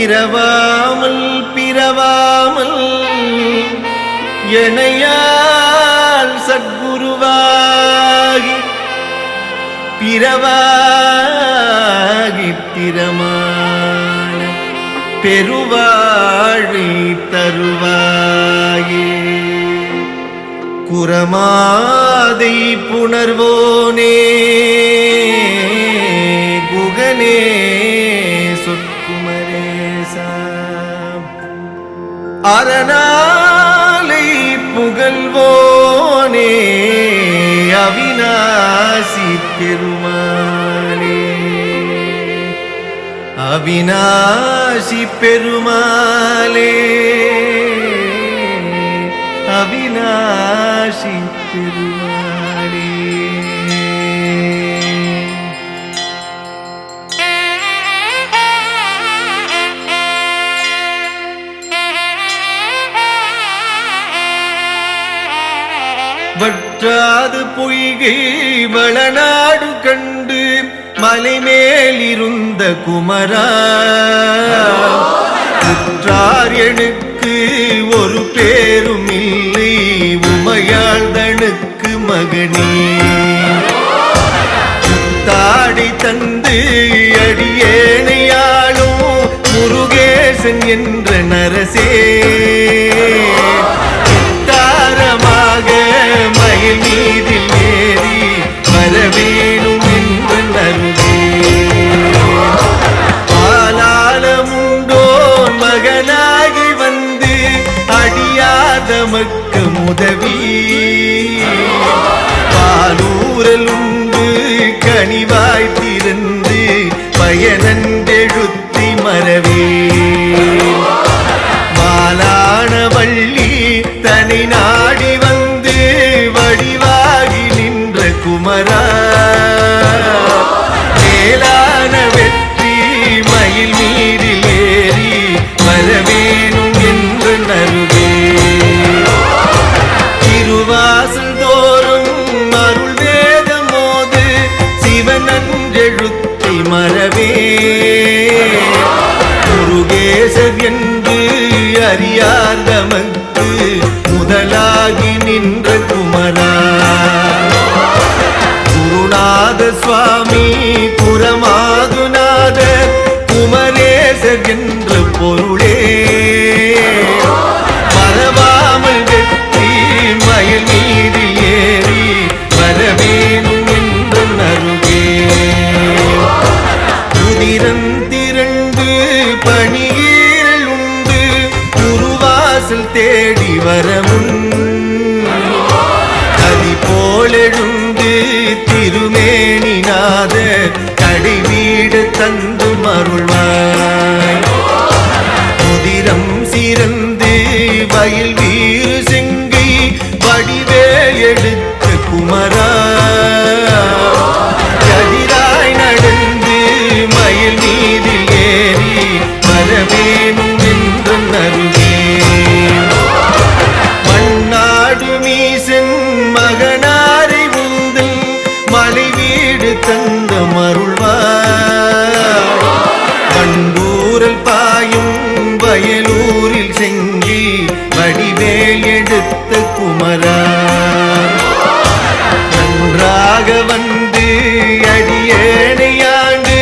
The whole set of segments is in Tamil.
இரவாமல் பிறவாமல் எனையால் சத்குருவாகி பிறவாகி திறமான பெருவாழி தருவாயே. குரமாதை புணர்வோனே குகனே சொற்குமரேசா அரணாலை புகழ்வோனே அவிநாசி பெருமாளே அவிநாசி பெருமாளே அவிநாசி பெருமாளே. வற்றாது பொய்கை வளநாடு கண்டு மலைமேலிருந்த குமரா உற்றார் எனக்கு ஒரு பேரும் இல்லை உமையாழ்தனுக்கு மகனே. தாடி தந்து அடியேனையாளும் முருகேசன் என்ற நரசே தாரமாக மயில் மீதில் ஏறி வரவேணும் என்று நருவே. ஆலாலமுண்டோன் மகனாகி வந்து அடியாதமக்கு உதவி பாலூரல் உண்டு கனிவாய் திறந்து பயனந்தெழுத்தி மரவே. மாலான வள்ளி தனி நாடி வந்து வடிவாகி நின்ற குமரா மேலான வெற்றி மயில் மீதில் ஏறி வரவேணும் என்று நருவே. திருவாசல் தோறும் அருள் வேதம் மோது சிவனஞ்செழுத்தி மரவே. முருகேசர் என்று அறியார் தமக்கு முதலாகி நின்ற குமரா. குருநாத சுவாமி குரமாதுநாத குமரேசர் என்ற பொருளே மறவாமல் வெற்றி மயில் மீதில் ஏறி வரவேணும் என்று நருகே. உதிரம் திரண்டு பணியீரல் உண்டு குருவாசல் தேடி வரமுன் கதி போலெழுந்து திருமேனிநாத கடை வீடு தந்து மருள்வாய். உதிரம் சிறந்து வயல் வீறு செங்கை வடிவேல் எடுத்த குமரா கதிராய் நடந்து மயில் மீதில் ஏறி வரவேணும் என்று நருவே. மண்ணாடு மீசன் மகனாரை உந்தல் மலை வீடு தந்த மருள்வாய். பண்பூரல் பாயும் வயலூரில் செங்கி வடிவேல் எடுத்த குமரா நன்றாக வந்து அடியேனையாண்டு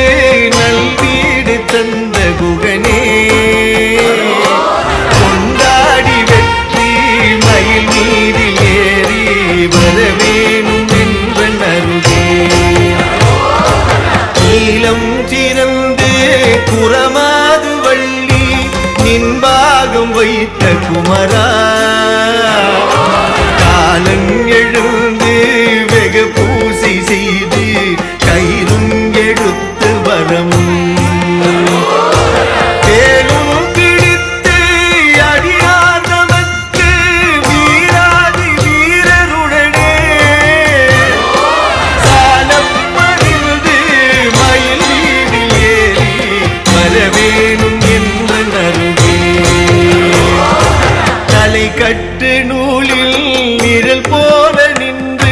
நல்வீடு தந்த குகனே. கொண்டாடி வெற்றி மயில் மீதில் ஏறி வரவேணும் என்ற நருகே. நீலம் சிறந்து குரமாது வள்ளி நின்பாகம் வைத்த குமரா காலன் எழுந்து வெகு பூசை செய்து கயிறும் எடுத்து வரமும் வேலும் பிடித்து அடியார் நமக்கு வீராதி வீரருடனே சாலப்பறிந்து மயில் வீடில் ஏறி வரவேணும் என்ற நருவே. தலை கட்டு நூலில் நிழல் போல நின்று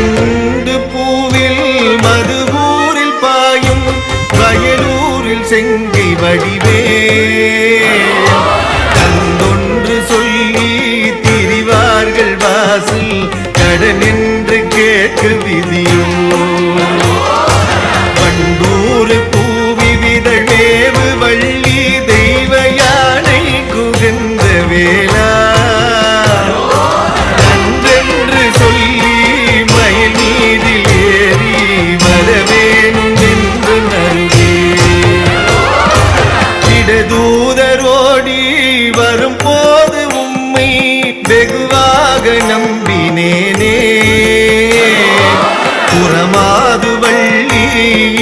வண்டு பூவில் மதுவூரில் பாயும் வயலூரில் செங்கை வடிவே கண்டொன்று சொல்லி திரிவார்கள் வாசல் கடன் என்று கேட்க விதியோ வண்டூர் பூவி விதழ் மேவு வள்ளி தெய்வ யானை குகந்த வேளா நன்றென்று சொல்லி மயில் மீதில் ஏறி வரவேணும் என்று நல்கே இடதூதரோடி வரும் போது உம்மை வெகுவாக நம்பினேனே புறமாது வள்ளி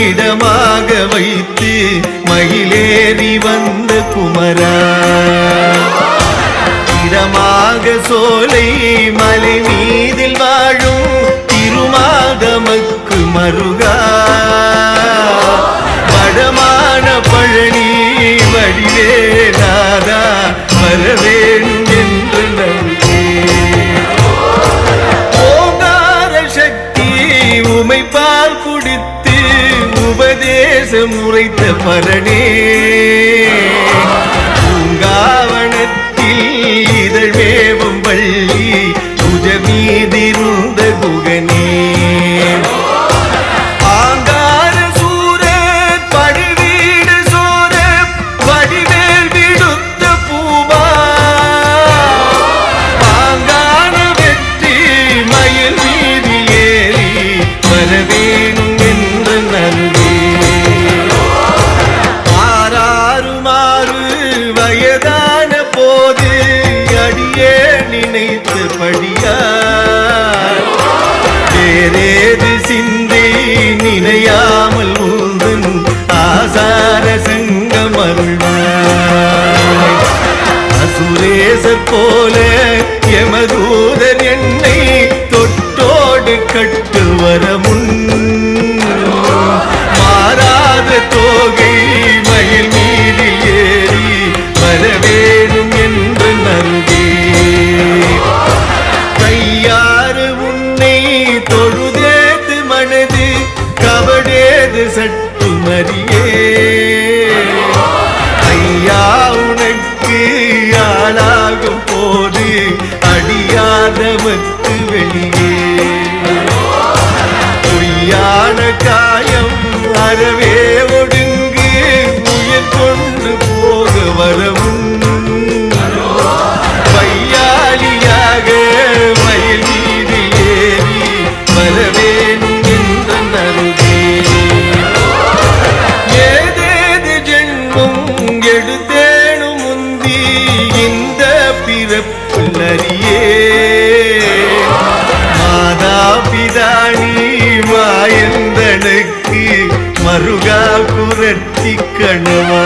இடமாக வைத்து மயிலேறி வந்த குமரா இடமாக சோலை மலை மீதில் வாழும் திருமாதமக்கு மருகா வடமான பழனி வடிவே நாதா வரவேணும் என்று நல்கே ஓங்கார சக்தி உமைப்பால் குடித்து உபதேசம் உரைத்த பரணே பூங்காவனத்தில் இதழ் மேவும் வள்ளி புஜமீதிருந்த குகனே ஆங்கார சூர படுவீடு சோர வடிவேல் விடுத்த பூவா பாங்கான வெற்றி மயில் மீது ஏறி வரவேணும் என்று நல்கே ஆறாறுமாறு வயதான போது அடியே நினைத்தபடியார் வேறேது சிந்தை நினையாமல் உந்தன் ஆசார சங்கம் அருள்வாய் அசுரேசர் போல யமதூதர் என்னை தொட்டோடு கட்டு வர முன் மாறாத தோகை மயில் மீதில் ஏறி வரவேணும் என்று நல்கே கையாறு உன்னை தொழுதேது மனது கபடேது சட்டு மறியே ஐயா உனக்கு ஆளாகும் போது அடியாதவத்து வெளியே பொய்யான காயம் அறவே ஒடுங்கு உயிர் கொண்டு போக வரவும் பையாளியாக மயில் மீது ஏறி வரவேணும் என்ற நல்கே ஏதேது ஜென்மம் எடுத்தேனும் முந்தி இந்த பிறப்பு அறியே மாதா பிதானி மாயந்தனுக்கு மருகா குரத்தி கணவா